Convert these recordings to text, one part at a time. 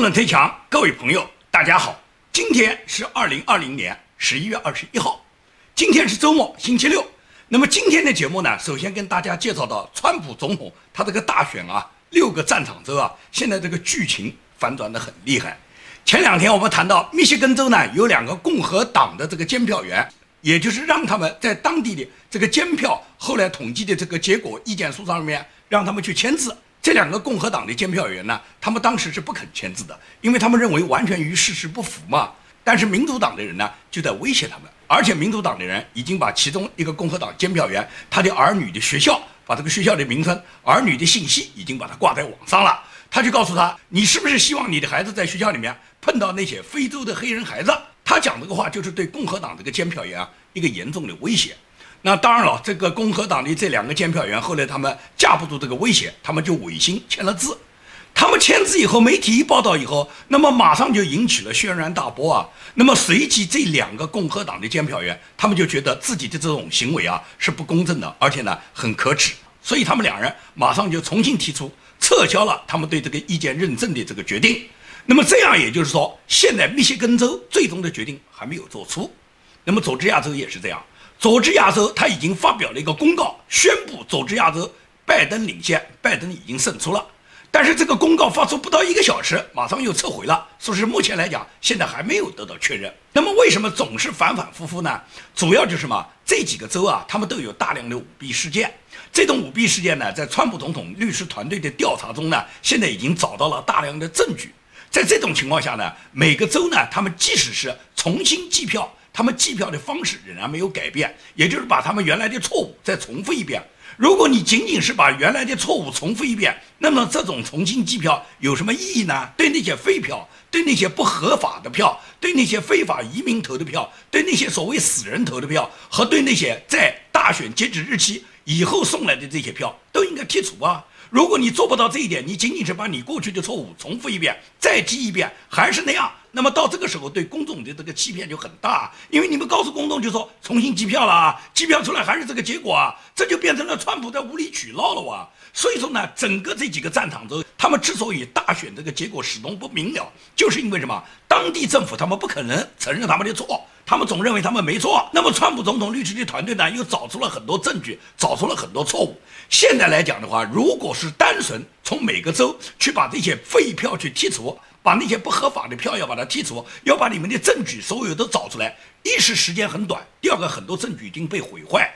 冷推强，各位朋友，大家好，今天是2020年11月21号，今天是周末，星期六。那么今天的节目呢，首先跟大家介绍到川普总统他这个大选啊，6个战场州啊，现在这个剧情反转的很厉害。前两天我们谈到密歇根州呢，有2个共和党的这个监票员，也就是让他们在当地的这个监票后来统计的这个结果意见书上面让他们去签字。这2个共和党的监票员呢，他们当时是不肯签字的，因为他们认为完全与事实不符嘛。但是民主党的人呢，就在威胁他们，而且民主党的人已经把其中一个共和党监票员他的儿女的学校，把这个学校的名称、儿女的信息已经把它挂在网上了。他就告诉他，你是不是希望你的孩子在学校里面碰到那些非洲的黑人孩子？他讲这个话就是对共和党这个监票员一个严重的威胁。那当然了，这个共和党的这2个监票员后来他们架不住这个威胁，他们就违心签了字。他们签字以后，媒体一报道以后，那么马上就引起了轩然大波啊。那么随即这2个共和党的监票员，他们就觉得自己的这种行为啊是不公正的，而且呢很可耻，所以他们2人马上就重新提出撤销了他们对这个意见认证的这个决定。那么这样也就是说，现在密歇根州最终的决定还没有做出。那么佐治亚州也是这样。佐治亚州他已经发表了一个公告，宣布佐治亚州拜登领先，拜登已经胜出了。但是这个公告发出不到1个小时，马上又撤回了，说是目前来讲现在还没有得到确认。那么为什么总是反反复复呢？主要就是什么？这几个州啊，他们都有大量的舞弊事件。这种舞弊事件呢，在川普总统律师团队的调查中呢，现在已经找到了大量的证据。在这种情况下呢，每个州呢，他们即使是重新计票，他们计票的方式仍然没有改变，也就是把他们原来的错误再重复一遍。如果你仅仅是把原来的错误重复一遍，那么这种重新计票有什么意义呢？对那些废票，对那些不合法的票，对那些非法移民投的票，对那些所谓死人投的票，和对那些在大选截止日期以后送来的这些票，都应该剔除啊。如果你做不到这一点，你仅仅是把你过去的错误重复一遍，再记一遍，还是那样，那么到这个时候对公众的这个欺骗就很大，因为你们告诉公众就说重新计票了，计票出来还是这个结果啊，这就变成了川普在无理取闹了哇。所以说呢，整个这几个战场州，他们之所以大选这个结果始终不明了，就是因为什么？当地政府他们不可能承认他们的错，他们总认为他们没错。那么川普总统律师的团队呢，又找出了很多证据，找出了很多错误。现在来讲的话，如果是单纯从每个州去把这些废票去剔除，把那些不合法的票要把它剔除，要把你们的证据所有都找出来，一是时间很短，第二个很多证据已经被毁坏，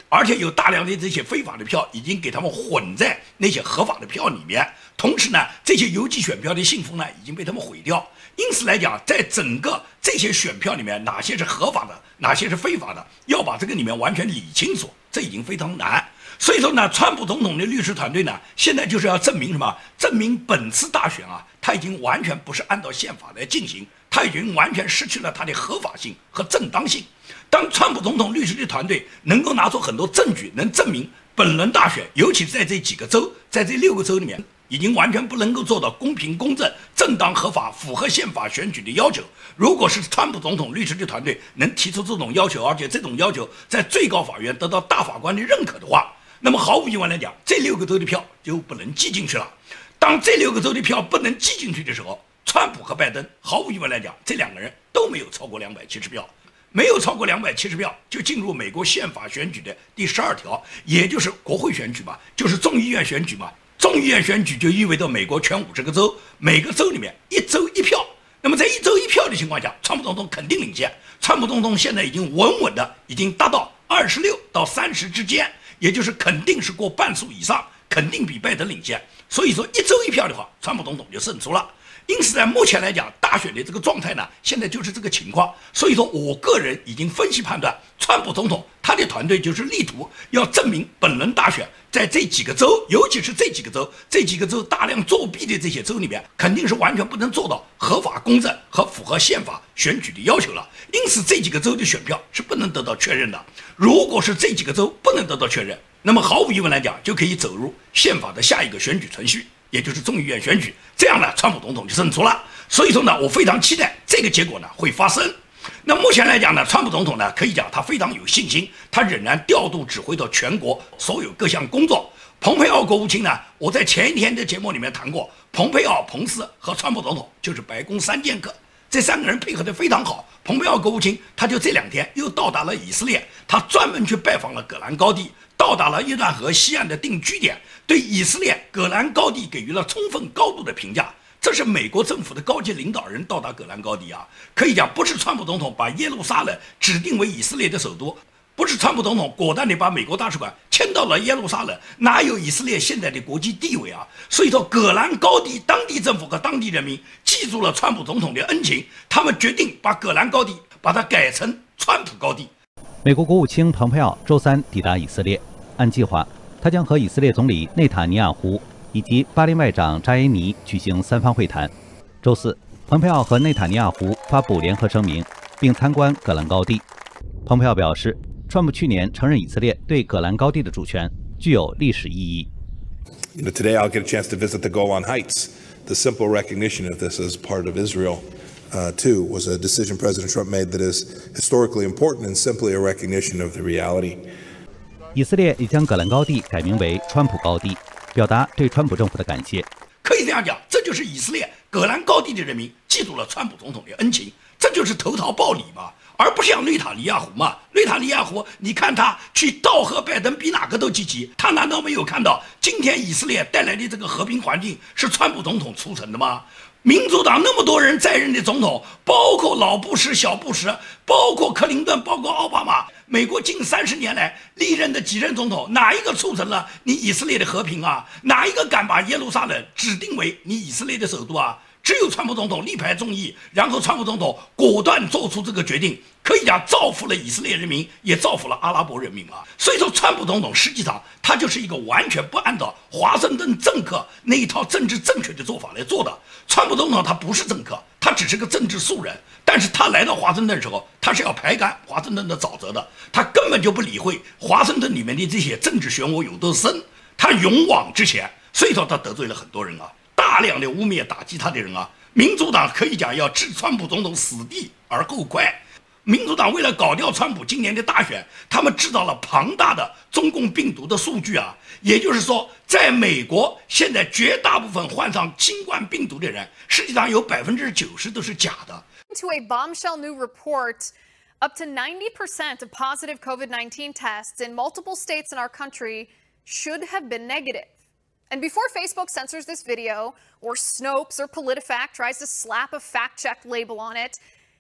而且有大量的这些非法的票已经给他们混在那些合法的票里面，同时呢，这些邮寄选票的信封呢已经被他们毁掉。因此来讲，在整个这些选票里面，哪些是合法的，哪些是非法的，要把这个里面完全理清楚，这已经非常难。所以说呢，川普总统的律师团队呢，现在就是要证明什么？证明本次大选啊，他已经完全不是按照宪法来进行，他已经完全失去了他的合法性和正当性。当川普总统律师的团队能够拿出很多证据，能证明本轮大选，尤其是在这几个州，在这6个州里面，已经完全不能够做到公平、公正、正当、合法、符合宪法选举的要求。如果是川普总统律师的团队能提出这种要求，而且这种要求在最高法院得到大法官的认可的话，那么毫无疑问来讲，这6个州的票就不能记进去了。当这6个州的票不能记进去的时候，川普和拜登毫无疑问来讲，这2个人都没有超过270票，没有超过270票就进入美国宪法选举的第12条，也就是国会选举嘛，就是众议院选举嘛。众议院选举就意味着美国全50个州，每个州里面1州1票。那么在1州1票的情况下，川普总统肯定领先。川普总统现在已经稳稳的已经达到26到30之间，也就是肯定是过半数以上，肯定比拜登领先。所以说1州1票的话，川普总统就胜出了。因此在目前来讲，大选的这个状态呢，现在就是这个情况。所以说我个人已经分析判断，川普总统他的团队就是力图要证明本轮大选在这几个州，尤其是这几个州大量作弊的这些州里面，肯定是完全不能做到合法公正和符合宪法选举的要求了。因此这几个州的选票是不能得到确认的。如果是这几个州不能得到确认，那么毫无疑问来讲，就可以走入宪法的下一个选举程序，也就是众议院选举。这样呢，川普总统就胜出了。所以说呢，我非常期待这个结果呢会发生。那目前来讲呢，川普总统呢可以讲他非常有信心，他仍然调度指挥到全国所有各项工作，蓬佩奥国务卿呢，我在前一天的节目里面谈过，蓬佩奥、彭斯和川普总统就是白宫三剑客，这三个人配合得非常好。蓬佩奥国务卿他就这2天又到达了以色列，他专门去拜访了戈兰高地，到达了约旦河西岸的定居点，对以色列戈兰高地给予了充分高度的评价。这是美国政府的高级领导人到达戈兰高地啊，可以讲不是川普总统把耶路撒冷指定为以色列的首都，不是川普总统果断地把美国大使馆迁到了耶路撒冷，哪有以色列现在的国际地位啊？所以说，戈兰高地当地政府和当地人民记住了川普总统的恩情，他们决定把戈兰高地把它改成川普高地。美国国务卿蓬佩奥周三抵达以色列，按计划，他将和以色列总理内塔尼亚胡以及巴林外长扎耶尼举行3方会谈。周四，蓬佩奥和内塔尼亚胡发布联合声明，并参观戈兰高地。蓬佩奥表示，川普去年承认以色列对戈兰高地的主权具有历史意义。Today I'll get a chance to visit the Golan Heights. The simple recognition of this as part of Israel, too, was a decision President Trump made that is historically important and simply a recognition of the reality. 以色列也将戈兰高地改名为川普高地，表达对川普政府的感谢。可以这样讲，这就是以色列戈兰高地的人民记住了川普总统的恩情，这就是投桃报李嘛，而不是像内塔尼亚胡嘛。内塔尼亚胡，你看他去道贺拜登比哪个都积极，他难道没有看到今天以色列带来的这个和平环境是川普总统促成的吗？民主党那么多人在任的总统，包括老布什、小布什，包括克林顿，包括奥巴马，美国近30年来历任的几任总统，哪一个促成了你以色列的和平啊？哪一个敢把耶路撒冷指定为你以色列的首都啊？只有川普总统力排众议，然后川普总统果断做出这个决定，可以讲造福了以色列人民，也造福了阿拉伯人民啊。所以说，川普总统实际上他就是一个完全不按照华盛顿政客那一套政治正确的做法来做的。川普总统他不是政客，他只是个政治素人，但是他来到华盛顿的时候，他是要排干华盛顿的沼泽的，他根本就不理会华盛顿里面的这些政治漩涡有多深，他勇往直前，所以说他得罪了很多人啊。大量的污蔑打击他的人啊，民主党可以讲要置川普总统死地而后快。民主党为了搞掉川普今年的大选，他们制造了庞大的中共病毒的数据啊，也就是说，在美国现在绝大部分患上新冠病毒的人，实际上有90%都是假的。To a bombshell new report, up to 90% of positive COVID-19 tests in multiple states in our country should have been negative. And before Facebook censors this video, or Snopes or PolitiFact tries to slap a fact-check label on it,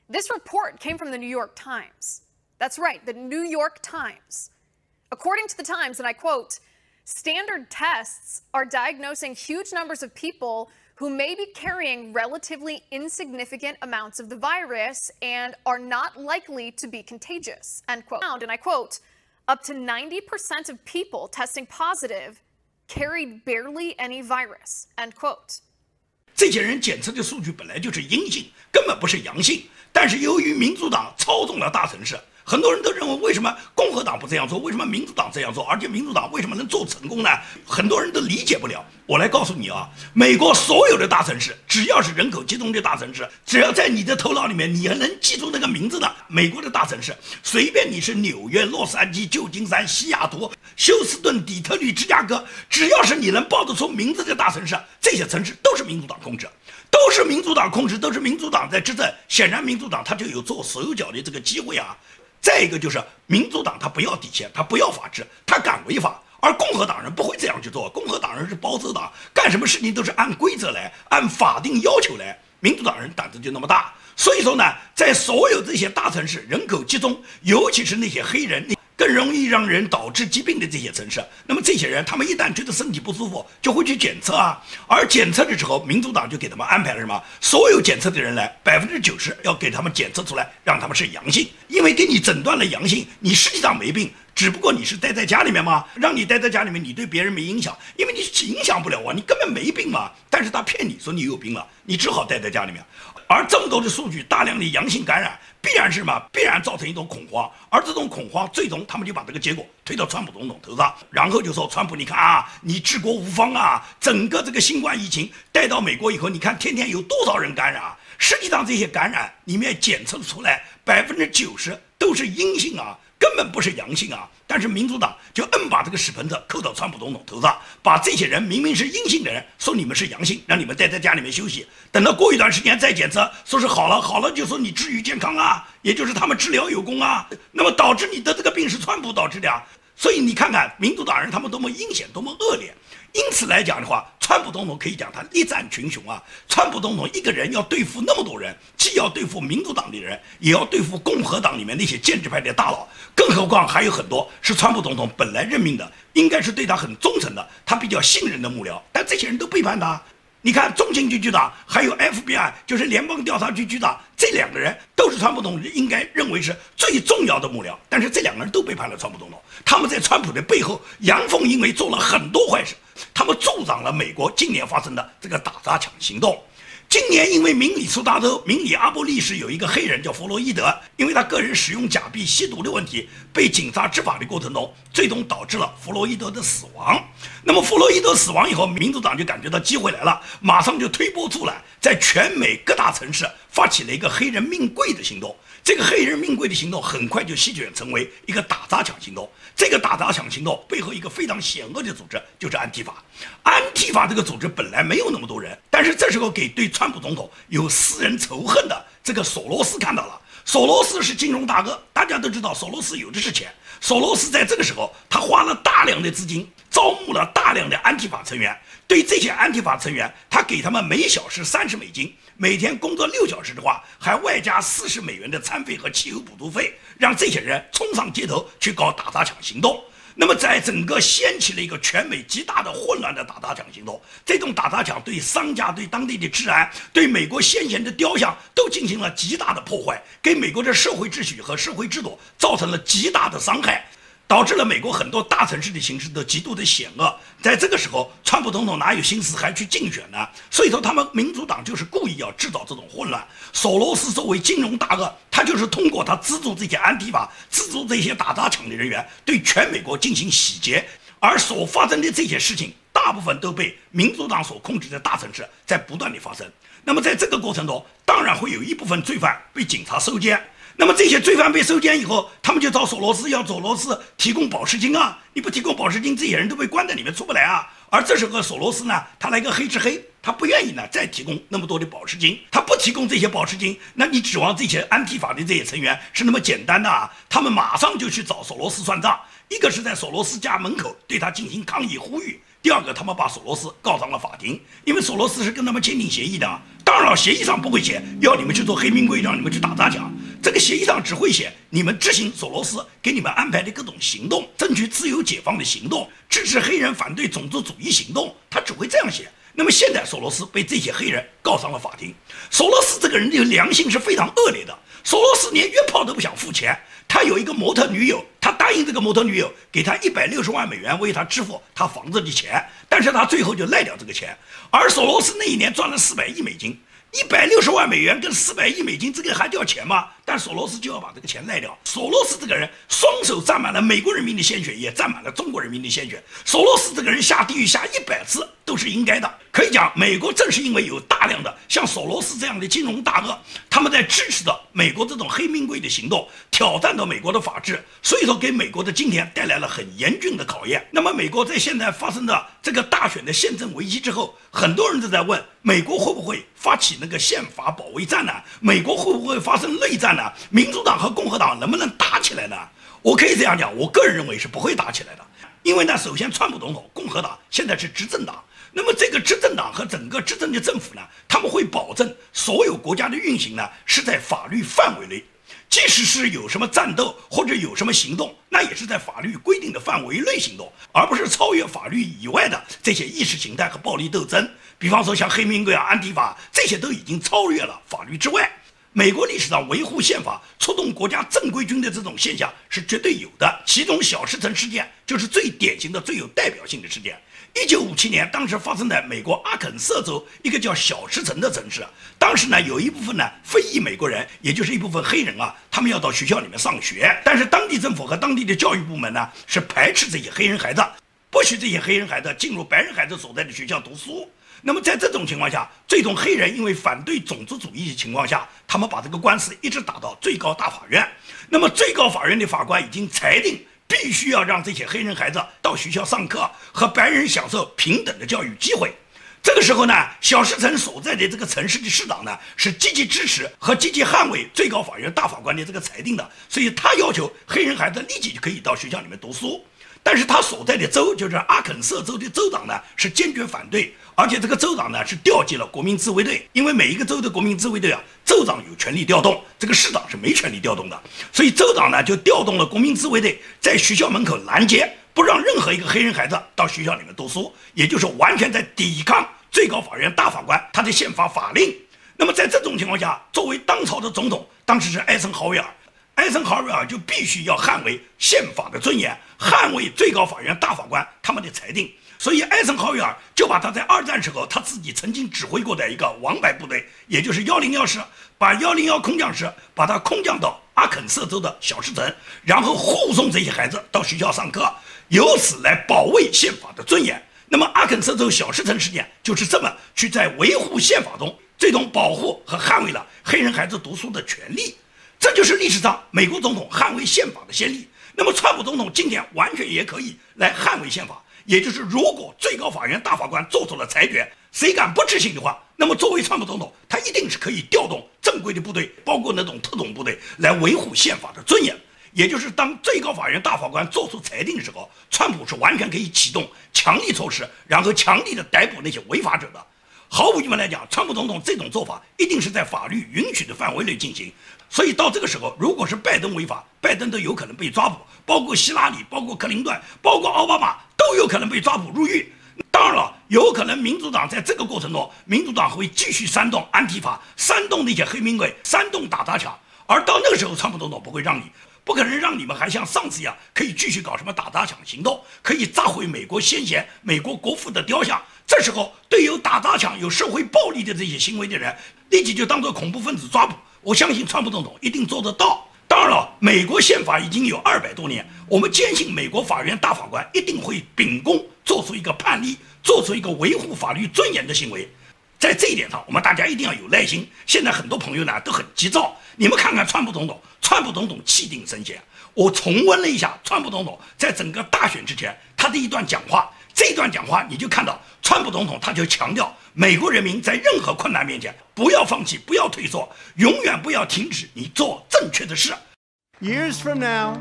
this report came from the New York Times. That's right, the New York Times. According to the Times, and I quote, standard tests are diagnosing huge numbers of people who may be carrying relatively insignificant amounts of the virus and are not likely to be contagious, end quote. And I quote, up to 90% of people testing positive carried barely any virus, end quote. 这些人检测的数据本来就是阴性，根本不是阳性，但是由于民主党操纵了大城市，很多人都认为为什么共和党不这样做，为什么民主党这样做，而且民主党为什么能做成功呢？很多人都理解不了。我来告诉你啊，美国所有的大城市，只要是人口集中的大城市，只要在你的头脑里面你还能记住那个名字的，美国的大城市，随便你是纽约、洛杉矶、旧金山、西雅图、休斯顿、底特律、芝加哥，只要是你能报得出名字的大城市，这些城市都是民主党控制，都是民主党控制，都是民主党在执政。显然民主党他就有做手脚的这个机会啊。再一个就是民主党他不要底线，他不要法治，他敢违法，而共和党人不会这样去做。共和党人是保守党，干什么事情都是按规则来，按法定要求来。民主党人胆子就那么大，所以说呢，在所有这些大城市人口集中，尤其是那些黑人更容易让人导致疾病的这些城市，那么这些人他们一旦觉得身体不舒服，就会去检测啊。而检测的时候，民主党就给他们安排了什么？所有检测的人来，90%要给他们检测出来，让他们是阳性。因为给你诊断了阳性，你实际上没病，只不过你是待在家里面嘛，让你待在家里面，你对别人没影响，因为你影响不了啊，你根本没病嘛。但是他骗你说你有病了，你只好待在家里面。而这么多的数据，大量的阳性感染，必然是什么？必然造成一种恐慌，而这种恐慌最终他们就把这个结果推到川普总统头上，然后就说川普，你看啊，你治国无方啊，整个这个新冠疫情带到美国以后，你看天天有多少人感染啊？实际上这些感染里面检测出来90%都是阴性啊，根本不是阳性啊。但是民主党就硬把这个屎盆子扣到川普总统头上，把这些人明明是阴性的人说你们是阳性，让你们待在家里面休息，等到过一段时间再检测，说是好了就说你治愈健康啊，也就是他们治疗有功啊。那么导致你得这个病是川普导致的啊。所以你看看民主党人他们多么阴险，多么恶劣。因此来讲的话，川普总统可以讲他力战群雄啊。川普总统一个人要对付那么多人，既要对付民主党的人，也要对付共和党里面那些建制派的大佬，更何况还有很多是川普总统本来任命的，应该是对他很忠诚的，他比较信任的幕僚，但这些人都背叛他。你看中情局局长还有 FBI 就是联邦调查局局长，这2个人都是川普总统应该认为是最重要的幕僚，但是这2个人都背叛了川普总统。他们在川普的背后阳奉阴违，做了很多坏事，他们助长了美国今年发生的这个打砸抢行动。今年因为明里苏达州明里阿波利市有一个黑人叫弗洛伊德，因为他个人使用假币吸毒的问题被警察执法的过程中，最终导致了弗洛伊德的死亡。那么弗洛伊德死亡以后，民主党就感觉到机会来了，马上就推波助澜，在全美各大城市发起了一个黑人命贵的行动。这个黑人命贵的行动很快就席卷成为一个打砸抢行动。这个打砸抢行动背后一个非常险恶的组织就是安提法。安提法这个组织本来没有那么多人，但是这时候给对川普总统有私人仇恨的这个索罗斯看到了。索罗斯是金融大鳄，大家都知道索罗斯有的是钱。索罗斯在这个时候他花了大量的资金，招募了大量的安提法成员。对这些安提法成员，他给他们每小时30美金，每天工作6小时的话，还外加40美元的餐费和汽油补助费，让这些人冲上街头去搞打砸抢行动。那么在整个掀起了一个全美极大的混乱的打砸抢行动。这种打砸抢对商家、对当地的治安、对美国先贤的雕像都进行了极大的破坏，给美国的社会秩序和社会制度造成了极大的伤害，导致了美国很多大城市的形势都极度的险恶。在这个时候，川普总统哪有心思还去竞选呢？所以说他们民主党就是故意要制造这种混乱。索罗斯作为金融大鳄，他就是通过他资助这些安提法、资助这些打砸抢的人员，对全美国进行洗劫。而所发生的这些事情，大部分都被民主党所控制的大城市在不断的发生。那么在这个过程中，当然会有一部分罪犯被警察收监。那么这些罪犯被收监以后，他们就找索罗斯，要索罗斯提供保释金啊！你不提供保释金，这些人都被关在里面出不来啊！而这时候索罗斯呢，他来个黑吃黑，他不愿意呢再提供那么多的保释金，他不提供这些保释金，那你指望这些安提法的这些成员是那么简单的啊？他们马上就去找索罗斯算账，一个是在索罗斯家门口对他进行抗议呼吁，第二个他们把索罗斯告上了法庭，因为索罗斯是跟他们签订协议的啊。当然协议上不会写要你们去做黑名贵，让你们去打砸抢，这个协议上只会写你们执行索罗斯给你们安排的各种行动，争取自由解放的行动，支持黑人反对种族主义行动，他只会这样写。那么现在索罗斯被这些黑人告上了法庭。索罗斯这个人的良心是非常恶劣的，索罗斯连约炮都不想付钱，他有一个模特女友，他答应这个模特女友给他160万美元为他支付他房子的钱，但是他最后就赖掉这个钱。而索罗斯那一年赚了400亿美金，160万美元跟400亿美金，这个还叫钱吗？但索罗斯就要把这个钱赖掉。索罗斯这个人双手沾满了美国人民的鲜血，也沾满了中国人民的鲜血。索罗斯这个人下地狱下100次都是应该的。可以讲，美国正是因为有大量的像索罗斯这样的金融大鳄，他们在支持着美国这种黑名贵的行动，挑战到美国的法治，所以说给美国的今天带来了很严峻的考验。那么美国在现在发生的这个大选的宪政危机之后，很多人都在问，美国会不会发起那个宪法保卫战呢？美国会不会发生内战呢？民主党和共和党能不能打起来呢？我可以这样讲，我个人认为是不会打起来的。因为呢，首先川普总统共和党现在是执政党，那么这个执政党和整个执政的政府呢，他们会保证所有国家的运行呢是在法律范围内，即使是有什么战斗或者有什么行动，那也是在法律规定的范围内行动，而不是超越法律以外的这些意识形态和暴力斗争。比方说像黑名贵啊、安提法，这些都已经超越了法律之外。美国历史上维护宪法、出动国家正规军的这种现象是绝对有的，其中小石城事件就是最典型的、最有代表性的事件。1957年，当时发生在美国阿肯色州一个叫小石城的城市。当时呢，有一部分呢非裔美国人，也就是一部分黑人啊，他们要到学校里面上学，但是当地政府和当地的教育部门呢是排斥这些黑人孩子，不许这些黑人孩子进入白人孩子所在的学校读书。那么在这种情况下，最终黑人因为反对种族主义的情况下，他们把这个官司一直打到最高大法院。那么最高法院的法官已经裁定，必须要让这些黑人孩子到学校上课，和白人享受平等的教育机会。这个时候呢，小石城所在的这个城市的市长呢，是积极支持和积极捍卫最高法院大法官的这个裁定的，所以他要求黑人孩子立即就可以到学校里面读书。但是他所在的州，就是阿肯色州的州长呢，是坚决反对，而且这个州长呢是调集了国民自卫队，因为每一个州的国民自卫队啊，州长有权利调动，这个市长是没权利调动的，所以州长呢就调动了国民自卫队，在学校门口拦截，不让任何一个黑人孩子到学校里面读书，也就是完全在抵抗最高法院大法官他的宪法法令。那么在这种情况下，作为当朝的总统，当时是艾森豪威尔，艾森豪威尔就必须要捍卫宪法的尊严，捍卫最高法院大法官他们的裁定。所以艾森豪威尔就把他在二战时候他自己曾经指挥过的一个王牌部队，也就是101师，把101空降师把他空降到阿肯色州的小石城，然后护送这些孩子到学校上课，由此来保卫宪法的尊严。那么阿肯色州小石城事件就是这么去在维护宪法中最终保护和捍卫了黑人孩子读书的权利。这就是历史上美国总统捍卫宪法的先例。那么川普总统今天完全也可以来捍卫宪法，也就是如果最高法院大法官做出了裁决，谁敢不执行的话，那么作为川普总统，他一定是可以调动正规的部队，包括那种特种部队，来维护宪法的尊严。也就是当最高法院大法官做出裁定的时候，川普是完全可以启动强力措施，然后强力的逮捕那些违法者的。毫无疑问来讲，川普总统这种做法一定是在法律允许的范围内进行，所以到这个时候，如果是拜登违法，拜登都有可能被抓捕，包括希拉里，包括克林顿，包括奥巴马都有可能被抓捕入狱。当然了，有可能民主党在这个过程中，民主党会继续煽动安提法，煽动那些黑名贵，煽动打砸抢，而到那个时候，川普总统不会让你。不可能让你们还像上次一样可以继续搞什么打砸抢行动，可以砸毁美国先贤、美国国父的雕像。这时候，对有打砸抢、有社会暴力的这些行为的人，立即就当作恐怖分子抓捕。我相信川普总统一定做得到。当然了，美国宪法已经有200多年，我们坚信美国法院大法官一定会秉公做出一个判例，做出一个维护法律尊严的行为。在这一点上，我们大家一定要有耐心。现在很多朋友呢都很急躁，你们看看川普总统气定神闲。我重温了一下川普总统在整个大选之前他的一段讲话，这段讲话你就看到川普总统他就强调，美国人民在任何困难面前不要放弃，不要退缩，永远不要停止你做正确的事。Years from now,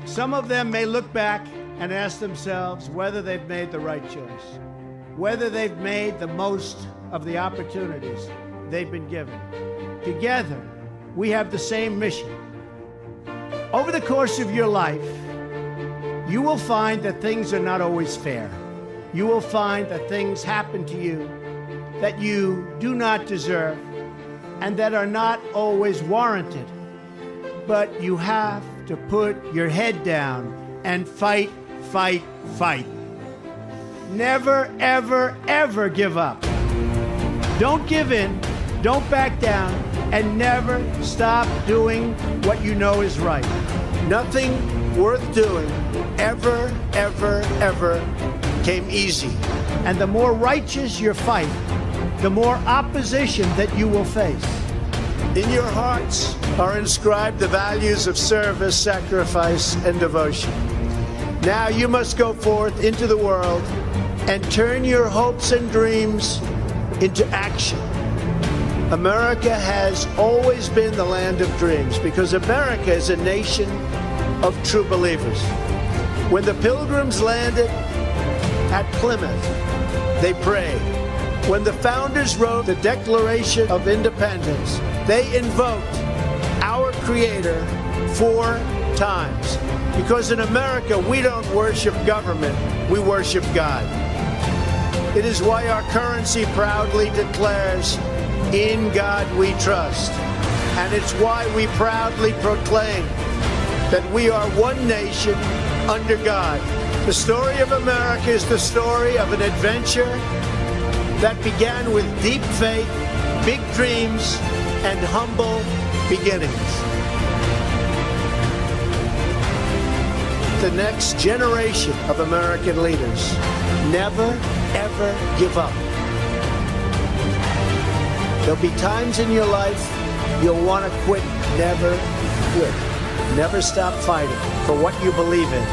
some of them may look back and ask themselves whether they've made the right choice, whether they've made the most of the opportunities they've been given. Together, we have the same mission. Over the course of your life, you will find that things are not always fair. You will find that things happen to you that you do not deserve and that are not always warranted. But you have to put your head down and fight, fight, fight. Never, ever, ever give up. Don't give in, don't back down, and never stop doing what you know is right. Nothing worth doing ever, ever, ever came easy. And the more righteous your fight, the more opposition that you will face. In your hearts are inscribed the values of service, sacrifice, and devotion. Now you must go forth into the world and turn your hopes and dreams into action. America has always been the land of dreams because America is a nation of true believers. When the Pilgrims landed at Plymouth, they prayed. When the founders wrote the Declaration of Independence, they invoked our Creator 4 times. Because in America, we don't worship government, we worship God. It is why our currency proudly declares, "In God we trust." And it's why we proudly proclaim that we are one nation under God. The story of America is the story of an adventure that began with deep faith, big dreams, and humble beginnings. The next generation of American leaders never, ever give up. There'll be times in your life you'll want to quit. Never quit. Never stop fighting for what you believe in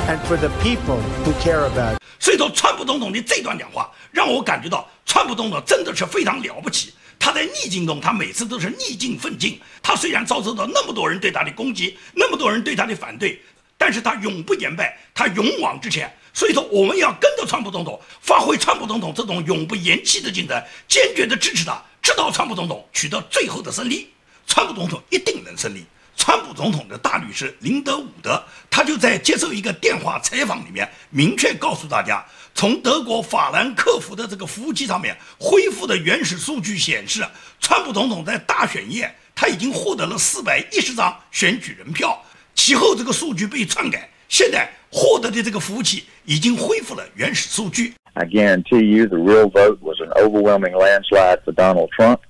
and for the people who care about it. 所以说，川普总统的这段讲话让我感觉到，川普总统真的是非常了不起。他在逆境中，他每次都是逆境奋进。他虽然遭受到那么多人对他的攻击，那么多人对他的反对，但是他永不言败，他勇往直前。所以说，我们要跟着川普总统，发挥川普总统这种永不言弃的精神，坚决的支持他，直到川普总统取得最后的胜利。川普总统一定能胜利。川普总统的大律师林德伍德，他就在接受一个电话采访里面明确告诉大家，从德国法兰克福的这个服务器上面恢复的原始数据显示，川普总统在大选夜他已经获得了410张选举人票，其后这个数据被篡改，现在获得的这个服务器已经恢复了原始数据。 I guarantee you the real vote was an overwhelming landslide for Donald Trump.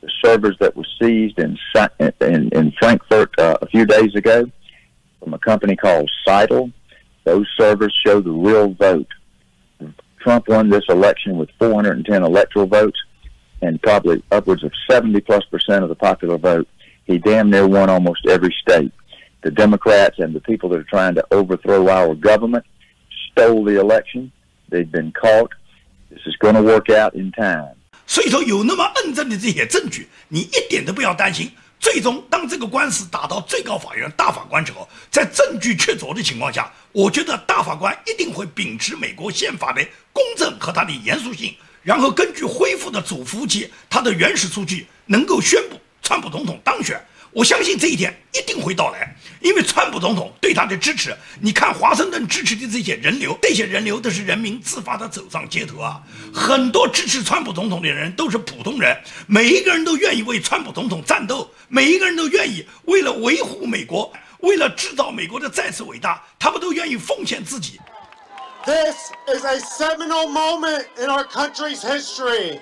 The servers that were seized in Frankfurt a few days ago from a company called Seidel, those servers show the real vote. Trump won this election with 410 electoral votes and probably upwards of 70+% of the popular vote. He damn near won almost every state. The Democrats and the people that are trying to overthrow our government stole the election. They've been caught. This is going to work out in time. 所以说，有那么印证的这些证据，你一点都不要担心。最终，当这个官司打到最高法院大法官之后，在证据确凿的情况下，我觉得大法官一定会秉持美国宪法的公正和它的严肃性，然后根据恢复的主服务器它的原始数据，能够宣布川普总统当选。我相信这一天一定会到来，因为川普总统对他的支持，你看华盛顿支持的这些人流，这些人流都是人民自发的走上街头啊。很多支持川普总统的人都是普通人，每一个人都愿意为川普总统战斗，每一个人都愿意为了维护美国，为了制造美国的再次伟大，他们都愿意奉献自己。 This is a seminal moment in our country's history.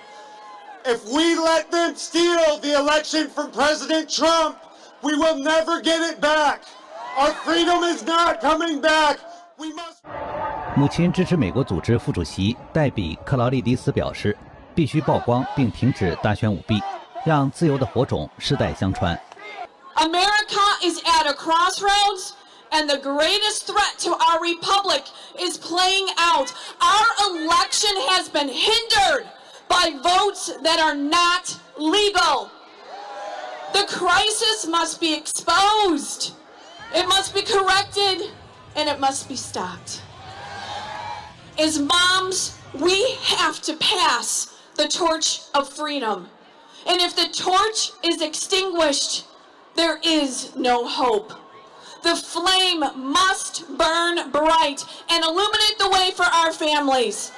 If we let them steal the election from President Trump, we will never get it back. Our freedom is not coming back. We must. 母亲支持美国组织副主席黛比·克劳利迪斯表示，必须曝光并停止大选舞弊，让自由的火种世代相传。America is at a crossroads, and the greatest threat to our republic is playing out. Our election has been hindered by votes that are not legal. The crisis must be exposed. It must be corrected, and it must be stopped. As moms, we have to pass the torch of freedom. And if the torch is extinguished, there is no hope. The flame must burn bright and illuminate the way for our families.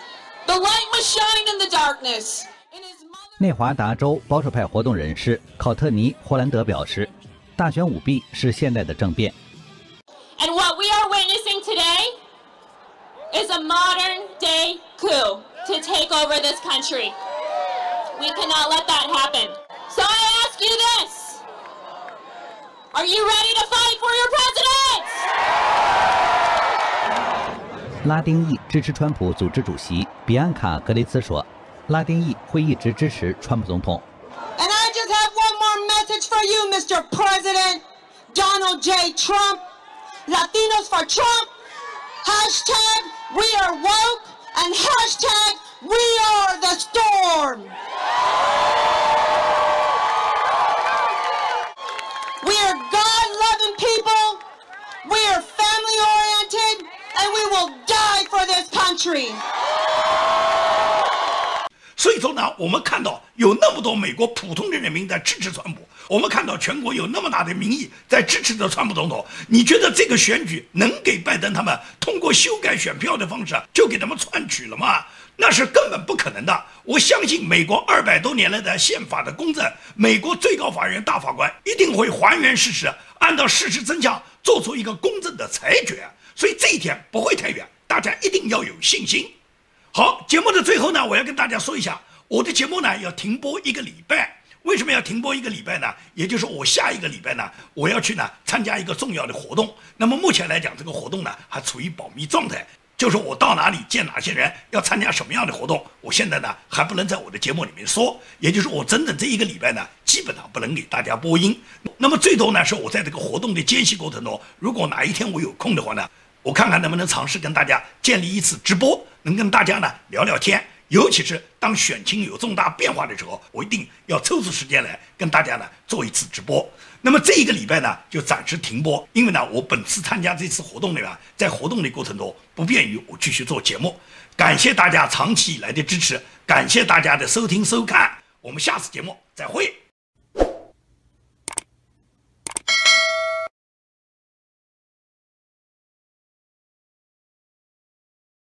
The light must shine in the darkness. 内华达州保守派活动人士考特尼·霍兰德表示，大选舞弊是现代的政变。And what we are witnessing today is a modern-day coup to take over this country. We cannot let that happen. So I ask you this: Are you ready to fight for your president? 拉丁裔支持川普组织主席比安卡·格雷茨说，拉丁裔会一直支持川普总统。And I just have one more message for you, Mr. President Donald J. Trump. Latinos for Trump. Hashtag we are woke and hashtag we are the storm. We are God-loving people. We are family-oriented, and we will die for this country. 所以说呢，我们看到有那么多美国普通的人民在支持川普，我们看到全国有那么大的民意在支持着川普总统。你觉得这个选举能给拜登他们通过修改选票的方式就给他们篡取了吗？那是根本不可能的。我相信美国200多年来的宪法的公正，美国最高法院大法官一定会还原事实，按照事实真相做出一个公正的裁决。所以这一天不会太远，大家一定要有信心。好，节目的最后呢，我要跟大家说一下，我的节目呢要停播1个礼拜。为什么要停播1个礼拜呢？也就是我下一个礼拜呢，我要去呢参加一个重要的活动。那么目前来讲，这个活动呢还处于保密状态。就是我到哪里见哪些人，要参加什么样的活动，我现在呢还不能在我的节目里面说，也就是我整整这一个礼拜呢，基本上不能给大家播音。那么最多呢是我在这个活动的间隙过程中，如果哪一天我有空的话呢，我看看能不能尝试跟大家建立一次直播，能跟大家呢聊聊天。尤其是当选情有重大变化的时候，我一定要抽出时间来跟大家呢做一次直播。那么这一个礼拜呢就暂时停播，因为呢我本次参加这次活动里面，在活动的过程中不便于我继续做节目。感谢大家长期以来的支持，感谢大家的收听收看，我们下次节目再会。